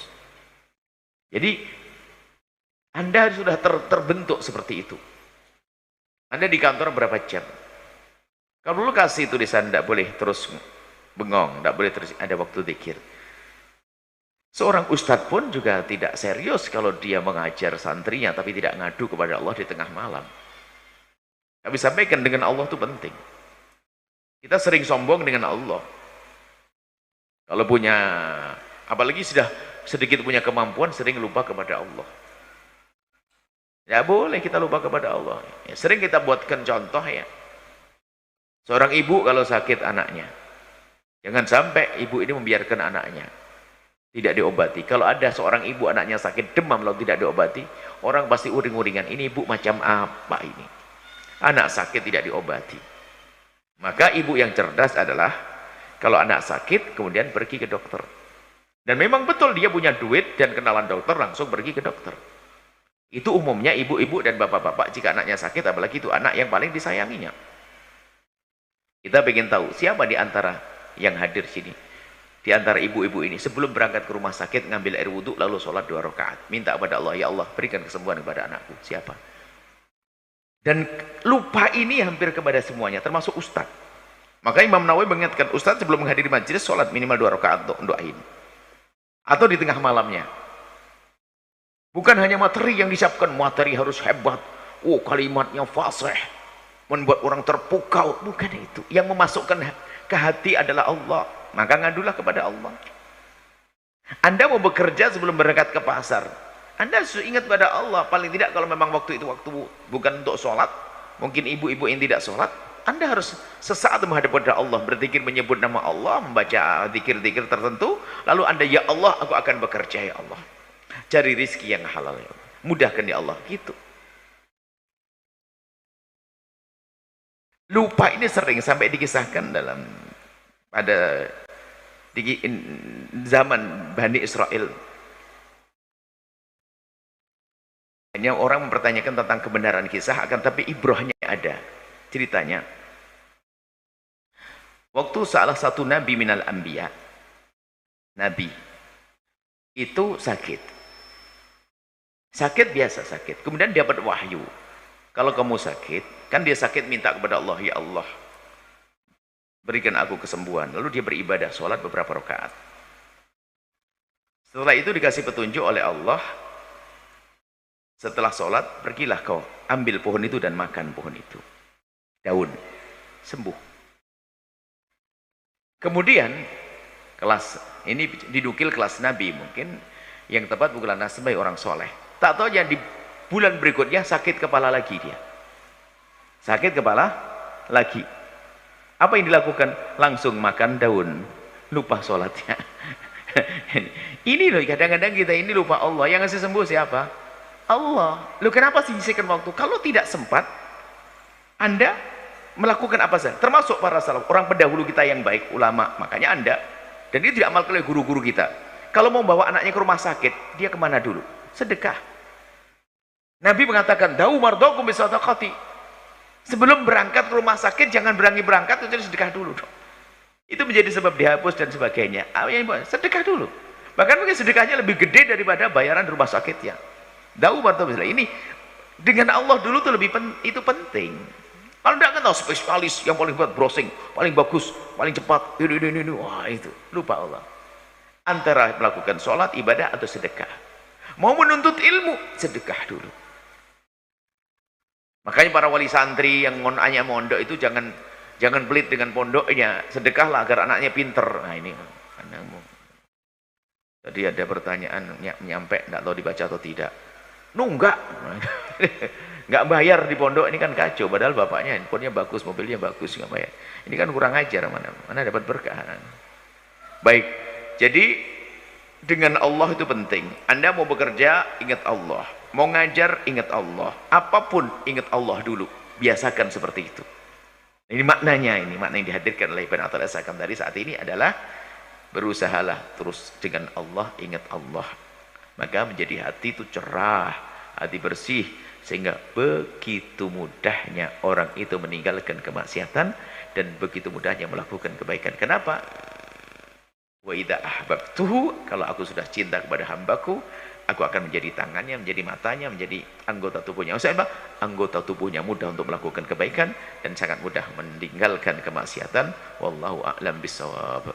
Jadi Anda sudah terbentuk seperti itu. Anda di kantor berapa jam? Kalau lu kasih tulisan tidak boleh terus bengong, tidak boleh terus ada waktu zikir. Seorang ustadz pun juga tidak serius kalau dia mengajar santrinya tapi tidak ngadu kepada Allah di tengah malam. Kami sampaikan dengan Allah itu penting. Kita sering sombong dengan Allah. Kalau punya, apalagi sudah sedikit punya kemampuan, sering lupa kepada Allah. Ya boleh kita lupa kepada Allah. Ya, sering kita buatkan contoh ya. Seorang ibu kalau sakit anaknya, jangan sampai ibu ini membiarkan anaknya tidak diobati. Kalau ada seorang ibu anaknya sakit demam lalu tidak diobati, orang pasti uring-uringan, ini ibu macam apa ini? Anak sakit tidak diobati. Maka ibu yang cerdas adalah kalau anak sakit kemudian pergi ke dokter. Dan memang betul dia punya duit dan kenalan dokter, langsung pergi ke dokter. Itu umumnya ibu-ibu dan bapak-bapak jika anaknya sakit, apalagi itu anak yang paling disayanginya. Kita ingin tahu siapa di antara yang hadir sini, di antara ibu-ibu ini sebelum berangkat ke rumah sakit ngambil air wudhu lalu sholat 2 rakaat, minta kepada Allah, ya Allah berikan kesembuhan kepada anakku. Siapa? Dan lupa ini hampir kepada semuanya, termasuk ustadz. Maka Imam Nawawi mengingatkan ustadz sebelum menghadiri majelis sholat minimal 2 rakaat untuk doain. Atau di tengah malamnya. Bukan hanya materi yang disiapkan, materi harus hebat, oh kalimatnya fasih, membuat orang terpukau. Bukan itu. Yang memasukkan ke hati adalah Allah. Maka ngadulah kepada Allah. Anda mau bekerja sebelum berangkat ke pasar, Anda harus ingat pada Allah. Paling tidak kalau memang waktu itu waktu bukan untuk sholat, mungkin ibu-ibu yang tidak sholat, Anda harus sesaat menghadap pada Allah, berzikir menyebut nama Allah, membaca zikir-zikir tertentu, lalu Anda, ya Allah, aku akan bekerja ya Allah. Cari rizki yang halal ya Allah. Mudahkan ya Allah, gitu. Lupa ini sering sampai dikisahkan dalam pada di zaman Bani Israel. Hanya orang mempertanyakan tentang kebenaran kisah, akan tapi ibrahnya ada. Ceritanya, waktu salah satu nabi minal anbiya, nabi itu sakit biasa sakit, kemudian dapat wahyu, kalau kamu sakit, kan dia sakit minta kepada Allah, ya Allah berikan aku kesembuhan. Lalu dia beribadah sholat beberapa rakaat. Setelah itu dikasih petunjuk oleh Allah, setelah sholat pergilah kau ambil pohon itu dan makan pohon itu, daun, sembuh. Kemudian kelas ini didukil kelas nabi, mungkin yang tepat bukan nasbai orang soleh. Tak tahu yang di bulan berikutnya sakit kepala lagi dia. Sakit kepala lagi. Apa yang dilakukan? Langsung makan daun. Lupa sholatnya. Ini loh, kadang-kadang kita ini lupa Allah. Yang ngasih sembuh siapa? Allah. Loh kenapa sisihkan waktu? Kalau tidak sempat, Anda melakukan apa saja. Termasuk para salaf, orang pendahulu kita yang baik, ulama. Makanya Anda, dan ini tidak amalkan oleh guru-guru kita. Kalau mau bawa anaknya ke rumah sakit, dia kemana dulu? Sedekah. Nabi mengatakan, "Da'u mardakum bisadaqati." Sebelum berangkat ke rumah sakit, jangan berangkat, itu sedekah dulu. Itu menjadi sebab dihapus dan sebagainya. Sedekah dulu. Bahkan mungkin sedekahnya lebih gede daripada bayaran rumah sakitnya. Da'u mardakum bisadaqati. Ini dengan Allah dulu tuh itu penting. Kalau tidak kan tahu spesialis yang paling buat browsing, paling bagus, paling cepat, ini, wah itu lupa Allah. Antara melakukan sholat, ibadah atau sedekah. Mau menuntut ilmu, sedekah dulu. Makanya para wali santri yang anaknya mondok itu jangan pelit dengan pondoknya, sedekahlah agar anaknya pinter. Nah ini anakmu. Tadi ada pertanyaan nyampe, tidak tahu dibaca atau tidak. Nunggak. Nggak bayar di pondok ini kan kacau, padahal bapaknya handphonenya bagus, mobilnya bagus, nggak bayar. Ini kan kurang ajar, mana dapat berkah. Baik, jadi dengan Allah itu penting. Anda mau bekerja, ingat Allah. Mau ngajar, ingat Allah. Apapun, ingat Allah dulu. Biasakan seperti itu. Ini maknanya, makna yang dihadirkan oleh Ibn Athaillah Sakam dari saat ini adalah berusahalah terus dengan Allah, ingat Allah. Maka menjadi hati itu cerah, hati bersih, sehingga begitu mudahnya orang itu meninggalkan kemaksiatan dan begitu mudahnya melakukan kebaikan. Kenapa? Wa idza ahbabtuhu, kalau aku sudah cinta kepada hambaku, aku akan menjadi tangannya, menjadi matanya, menjadi anggota tubuhnya. Maksudnya apa? Anggota tubuhnya mudah untuk melakukan kebaikan dan sangat mudah meninggalkan kemaksiatan. Wallahu a'lam bishawab.